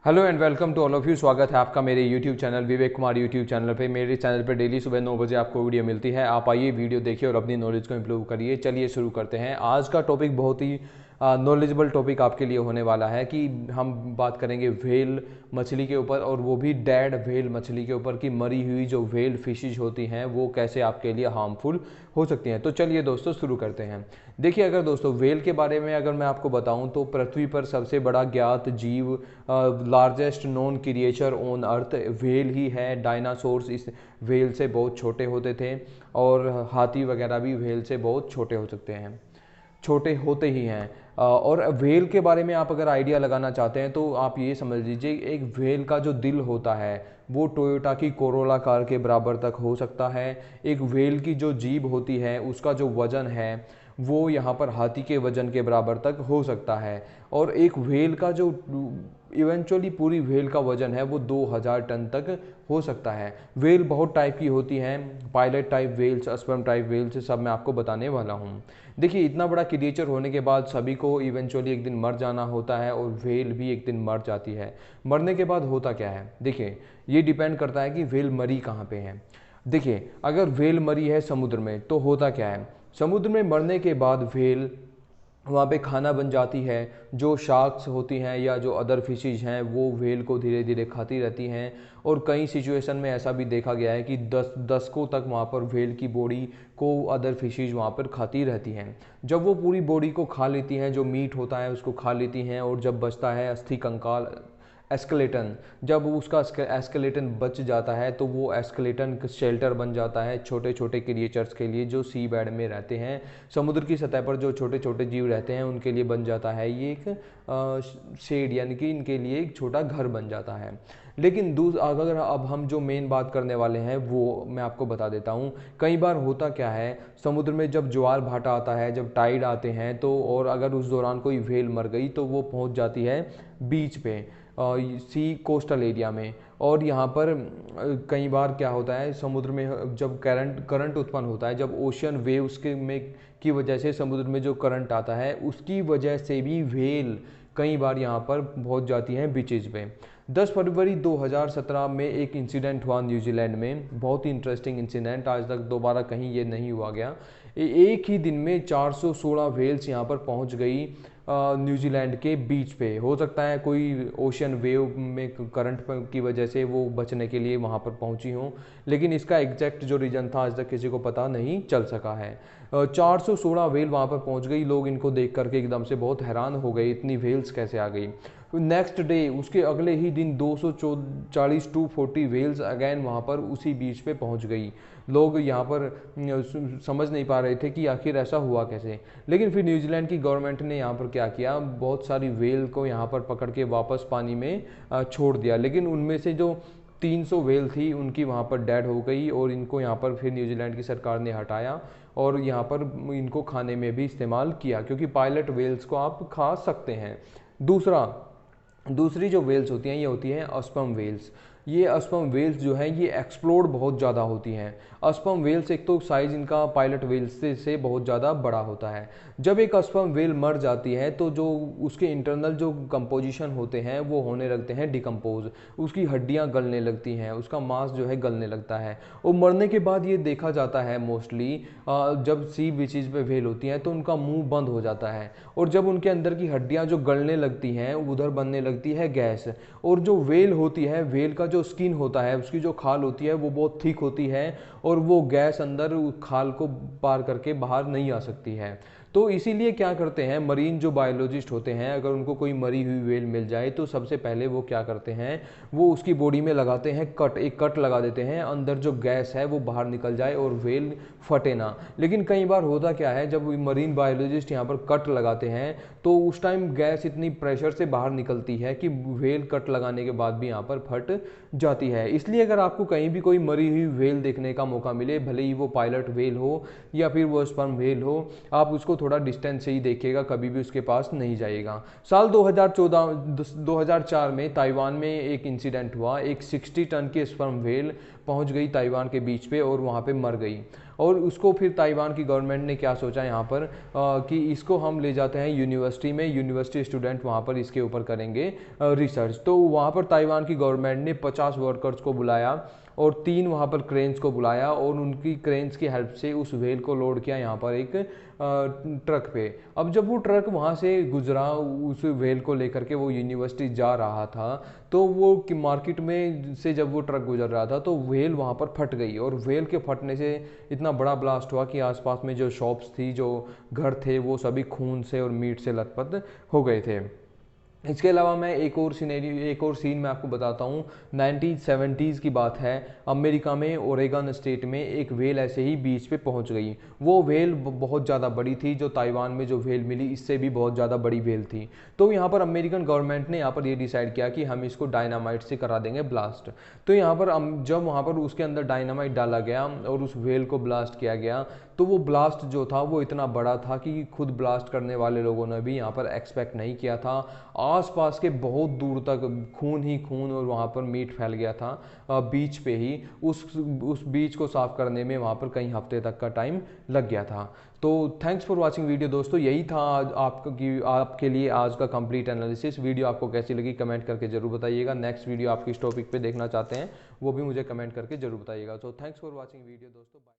Hello and welcome to all of you. स्वागत है आपका मेरे YouTube channel Vivek Kumar YouTube channel पे। मेरे चैनल पे डेली सुबह 9 बजे आपको वीडियो मिलती है। आप आइए वीडियो देखिए और अपनी नॉलेज को इम्प्रूव करिए। चलिए शुरू करते हैं। आज का टॉपिक बहुत ही नॉलेजेबल टॉपिक आपके लिए होने वाला है कि हम बात करेंगे व्हेल मछली के ऊपर, और वो भी डेड व्हेल मछली के ऊपर कि मरी हुई जो व्हेल फिशेज होती हैं वो कैसे आपके लिए हार्मफुल हो सकती हैं। तो चलिए दोस्तों शुरू करते हैं। देखिए, अगर दोस्तों व्हेल के बारे में अगर मैं आपको बताऊं तो पृथ्वी पर सबसे बड़ा ज्ञात जीव, largest known creature on earth whale ही है। डायनासोर्स इस व्हेल से बहुत छोटे होते थे और हाथी वगैरह भी व्हेल से बहुत छोटे हो सकते हैं, छोटे होते ही हैं। और व्हेल के बारे में आप अगर आइडिया लगाना चाहते हैं तो आप ये समझ लीजिए, एक व्हेल का जो दिल होता है वो टोयोटा की कोरोला कार के बराबर तक हो सकता है। एक व्हेल की जो जीभ होती है उसका जो वजन है वो यहाँ पर हाथी के वजन के बराबर तक हो सकता है। और एक व्हेल का जो इवेंचुअली पूरी व्हेल का वजन है वो 2000 टन तक हो सकता है। व्हेल बहुत टाइप की होती हैं, pilot type whales, sperm type whales, सब मैं आपको बताने वाला हूँ। देखिए, इतना बड़ा क्रिएचर होने के बाद सभी को इवेंचुअली एक दिन मर जाना होता है, और व्हेल भी एक दिन मर जाती है। मरने के बाद होता क्या है, देखिए ये डिपेंड करता है कि व्हेल मरी कहाँ पे है। देखिए, अगर व्हेल मरी है समुद्र में तो होता क्या है, समुद्र में मरने के बाद व्हेल वहाँ पे खाना बन जाती है। जो शार्क्स होती हैं या जो अदर फिशेज हैं वो व्हेल को धीरे धीरे खाती रहती हैं। और कई सिचुएशन में ऐसा भी देखा गया है कि दशकों तक वहाँ पर व्हेल की बॉडी को अदर फिशेज वहाँ पर खाती रहती हैं। जब वो पूरी बॉडी को खा लेती हैं, जो मीट होता है उसको खा लेती हैं, और जब बचता है अस्थि कंकाल, एस्केलेटन, जब उसका एस्केलेटन बच जाता है तो वो एस्केलेटन शेल्टर बन जाता है छोटे छोटे क्रिएचर्स के लिए जो सी बेड में रहते हैं। समुद्र की सतह पर जो छोटे छोटे जीव रहते हैं उनके लिए बन जाता है ये एक शेड, यानी कि इनके लिए एक छोटा घर बन जाता है। लेकिन अगर अब हम जो मेन बात करने वाले हैं वो मैं आपको बता देता हूँ। कई बार होता क्या है, समुद्र में जब ज्वार भाटा आता है, जब टाइड आते हैं तो, और अगर उस दौरान कोई व्हेल मर गई तो वो पहुँच जाती है बीच पे, सी कोस्टल एरिया में। और यहाँ पर कई बार क्या होता है, समुद्र में जब करंट करंट उत्पन्न होता है, जब ओशियन वेव्स के में की वजह से समुद्र में जो करंट आता है उसकी वजह से भी व्हेल कई बार यहाँ पर पहुँच जाती हैं बीचेज पे। 10 फरवरी 2017 में एक इंसिडेंट हुआ न्यूजीलैंड में, बहुत ही इंटरेस्टिंग इंसिडेंट, आज तक दोबारा कहीं ये नहीं हुआ गया। एक ही दिन में 416 व्हेल्स यहाँ पर पहुँच गई न्यूजीलैंड के बीच पे। हो सकता है कोई ओशियन वेव में करंट की वजह से वो बचने के लिए वहाँ पर पहुँची हों, लेकिन इसका एग्जैक्ट जो रीजन था आज तक किसी को पता नहीं चल सका है। 416 व्हेल वहाँ पर पहुँच गई। लोग इनको देख करके एकदम से बहुत हैरान हो गए, इतनी व्हेल्स कैसे आ गई। नेक्स्ट डे, उसके अगले ही दिन 240 टू 40 व्हेल्स अगेन वहाँ पर उसी बीच पे पहुँच गई। लोग यहाँ पर समझ नहीं पा रहे थे कि आखिर ऐसा हुआ कैसे। लेकिन फिर न्यूजीलैंड की गवर्नमेंट ने यहाँ पर क्या किया, बहुत सारी व्हेल को यहाँ पर पकड़ के वापस पानी में छोड़ दिया। लेकिन उनमें से जो 300 व्हेल थी उनकी वहाँ पर डेड हो गई, और इनको यहाँ पर फिर न्यूजीलैंड की सरकार ने हटाया और यहाँ पर इनको खाने में भी इस्तेमाल किया, क्योंकि पायलट व्हेल्स को आप खा सकते हैं। दूसरी जो वेल्स होती हैं ये होती हैं अस्पर्म वेल्स। ये अस्पर्म वेल्स जो हैं ये एक्सप्लोड बहुत ज़्यादा होती हैं। अस्पर्म वेल्स एक तो साइज इनका पायलट वेल्स से बहुत ज़्यादा बड़ा होता है। जब एक अस्पर्म वेल मर जाती है तो जो उसके इंटरनल जो कंपोजिशन होते हैं वो होने लगते हैं डिकम्पोज, उसकी हड्डियाँ गलने लगती हैं, उसका मांस जो है गलने लगता है। और मरने के बाद ये देखा जाता है मोस्टली जब सी बीचेज पे वेल होती हैं तो उनका मुंह बंद हो जाता है, और जब उनके अंदर की हड्डियाँ जो गलने लगती हैं उधर बनने लगती है गैस। और जो वेल होती है, वेल का जो स्किन होता है, उसकी जो खाल होती है वो बहुत थिक होती है, और वो गैस अंदर खाल को पार करके बाहर नहीं आ सकती है। तो इसीलिए क्या करते हैं मरीन जो बायोलॉजिस्ट होते हैं, अगर उनको कोई मरी हुई वेल मिल जाए तो सबसे पहले वो क्या करते हैं, वो उसकी बॉडी में लगाते हैं कट, एक कट लगा देते हैं, अंदर जो गैस है वो बाहर निकल जाए और वेल फटे ना। लेकिन कई बार होता क्या है, जब मरीन बायोलॉजिस्ट यहाँ पर कट लगाते हैं तो उस टाइम गैस इतनी प्रेशर से बाहर निकलती है कि वेल कट लगाने के बाद भी यहाँ पर फट जाती है। इसलिए अगर आपको कहीं भी कोई मरी हुई वेल देखने का मौका मिले, भले ही वो पायलट वेल हो या फिर वो स्पर्म वेल हो, आप उसको थोड़ा डिस्टेंस से ही देखेगा, कभी भी उसके पास नहीं जाएगा। साल 2004 में ताइवान में एक इंसिडेंट हुआ, एक 60 टन की स्पर्म व्हेल पहुंच गई ताइवान के बीच पे और वहाँ पे मर गई। और उसको फिर ताइवान की गवर्नमेंट ने क्या सोचा यहाँ पर कि इसको हम ले जाते हैं यूनिवर्सिटी में, यूनिवर्सिटी स्टूडेंट वहाँ पर इसके ऊपर करेंगे रिसर्च। तो वहाँ पर ताइवान की गवर्नमेंट ने 50 वर्कर्स को बुलाया और 3 वहाँ पर क्रेन्स को बुलाया और उनकी क्रेन्स की हेल्प से उस व्हेल को लोड किया यहाँ पर एक ट्रक पे। अब जब वो ट्रक वहाँ से गुजरा उस व्हेल को लेकर के वो यूनिवर्सिटी जा रहा था, तो वो कि मार्केट में से जब वो ट्रक गुजर रहा था तो व्हेल वहाँ पर फट गई और व्हेल के फटने से इतना बड़ा ब्लास्ट हुआ कि आसपास में जो शॉप्स थी, जो घर थे, वो सभी खून से और मीट से लथपथ हो गए थे। इसके अलावा मैं एक और सीन मैं आपको बताता हूँ। 1970s की बात है, अमेरिका में ओरेगन स्टेट में एक व्हेल ऐसे ही बीच पे पहुंच गई। वो व्हेल बहुत ज़्यादा बड़ी थी, जो ताइवान में जो व्हेल मिली इससे भी बहुत ज़्यादा बड़ी व्हेल थी। तो यहाँ पर अमेरिकन गवर्नमेंट ने यहाँ पर ये डिसाइड किया कि हम इसको डायनामाइट से करा देंगे ब्लास्ट। तो यहाँ पर जब वहाँ पर उसके अंदर डायनामाइट डाला गया और उस व्हेल को ब्लास्ट किया गया, तो वो ब्लास्ट जो था वो इतना बड़ा था कि खुद ब्लास्ट करने वाले लोगों ने भी यहाँ पर एक्सपेक्ट नहीं किया था। आसपास के बहुत दूर तक खून ही खून और वहाँ पर मीट फैल गया था बीच पे ही। उस बीच को साफ करने में वहाँ पर कई हफ्ते तक का टाइम लग गया था। तो थैंक्स फॉर वाचिंग वीडियो दोस्तों, यही था आज आपके लिए आज का कंप्लीट एनालिसिस। वीडियो आपको कैसी लगी कमेंट करके जरूर बताइएगा। नेक्स्ट वीडियो आप किस टॉपिक पे देखना चाहते हैं वो भी मुझे कमेंट करके जरूर बताइएगा। So thanks for watching video दोस्तों।